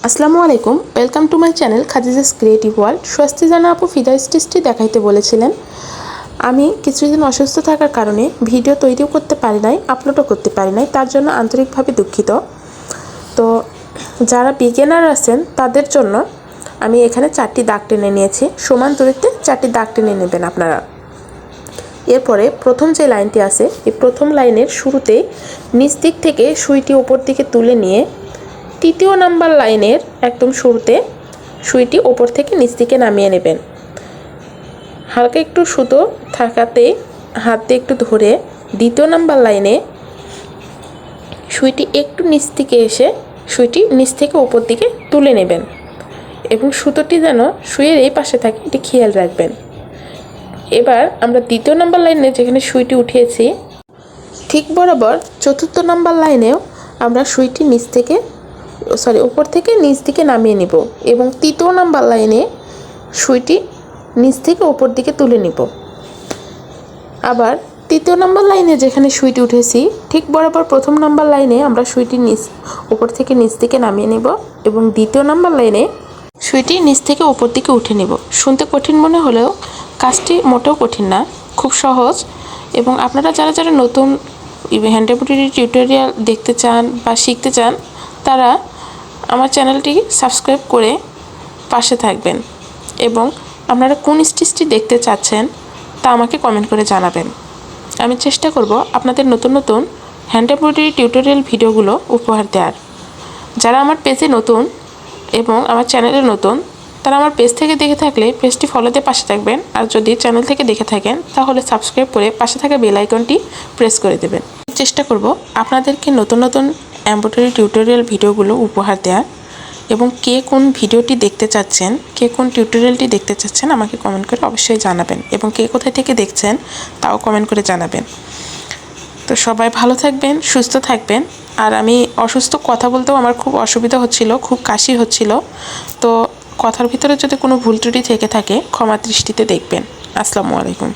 আসসালামু আলাইকুম, welcome to my channel Khadija's creative world. স্বস্তি জানা আপু ফিদা স্টিচটি দেখাইতে বলেছিলেন। আমি কিছুদিন অসুস্থ থাকার কারণে ভিডিও তৈরিও করতে পারি নাই, আপলোডও করতে পারি নাই, তার জন্য আন্তরিকভাবে দুঃখিত। তো যারা বিগিনার আছেন তাদের জন্য আমি এখানে 4টি দাগ টেনে নিয়েছি। সমান দূরত্বে 4টি দাগ টেনে নেবেন আপনারা। এরপরে প্রথম যে লাইনটি আছে, এই প্রথম লাইনের শুরুতেই নিচ দিক থেকে সুইটি ওপর দিকে তুলে নিয়ে তৃতীয় নাম্বার লাইনের একদম শুরুতে সুইটি ওপর থেকে নিচ দিকে নামিয়ে নেবেন। হালকা একটু সুতো থাকাতে হাত দিয়ে একটু ধরে দ্বিতীয় নাম্বার লাইনে সুইটি একটু নিচ দিকে এসে সুইটি নিচ থেকে ওপর দিকে তুলে নেবেন এবং সুতোটি যেন সুইয়ের এই পাশে থাকে এটি খেয়াল রাখবেন। এবার আমরা দ্বিতীয় নাম্বার লাইনে যেখানে সুইটি উঠিয়েছি ঠিক বরাবর চতুর্থ নাম্বার লাইনেও আমরা সুইটি উপর থেকে নিচ দিকে নামিয়ে নিব এবং তৃতীয় নাম্বার লাইনে সুইটি নিচ থেকে উপর দিকে তুলে নিব। আবার তৃতীয় নাম্বার লাইনে যেখানে সুইটি উঠেছি ঠিক বরাবর প্রথম নাম্বার লাইনে আমরা সুইটি উপর থেকে নিচ দিকে নামিয়ে নিব এবং দ্বিতীয় নাম্বার লাইনে সুইটি নিচ থেকে উপর দিকে উঠে নিব। শুনতে কঠিন মনে হলেও কাজটি মোটেও কঠিন না, খুব সহজ। এবং আপনারা যারা নতুন হ্যান্ড এমব্রয়ডারি টিউটোরিয়াল দেখতে চান বা শিখতে চান তারা আমার চ্যানেলটি সাবস্ক্রাইব করে পাশে থাকবেন এবং আপনারা কোন স্টিচটি দেখতে চাচ্ছেন তা আমাকে কমেন্ট করে জানাবেন। আমি চেষ্টা করব আপনাদের নতুন নতুন হ্যান্ড এমব্রয়ডারি টিউটোরিয়াল ভিডিওগুলো উপহার দেওয়ার। যারা আমার পেজে নতুন এবং আমার চ্যানেলে নতুন তারা আমার পেজ থেকে দেখে থাকলে পেজটি ফলো দিয়ে পাশে থাকবেন, আর যদি চ্যানেল থেকে দেখে থাকেন তাহলে সাবস্ক্রাইব করে পাশে থাকা বেল আইকনটি প্রেস করে দেবেন। চেষ্টা করব আপনাদেরকে নতুন নতুন এমব্রয়ডারি টিউটোরিয়াল ভিডিওগুলো উপহার দেওয়ার। এবং কে কোন ভিডিওটি দেখতে চাচ্ছেন, কে কোন টিউটোরিয়ালটি দেখতে চাচ্ছেন আমাকে কমেন্ট করে অবশ্যই জানাবেন এবং কে কোথায় থেকে দেখছেন তাও কমেন্ট করে জানাবেন। তো সবাই ভালো থাকবেন, সুস্থ থাকবেন। আর আমি অসুস্থ, কথা বলতেও আমার খুব অসুবিধা হচ্ছিল, খুব কাশি হচ্ছিল। তো কথার ভিতরে যদি কোনো ভুল ত্রুটি থেকে থাকে ক্ষমা দৃষ্টিতে দেখবেন। আসসালামু আলাইকুম।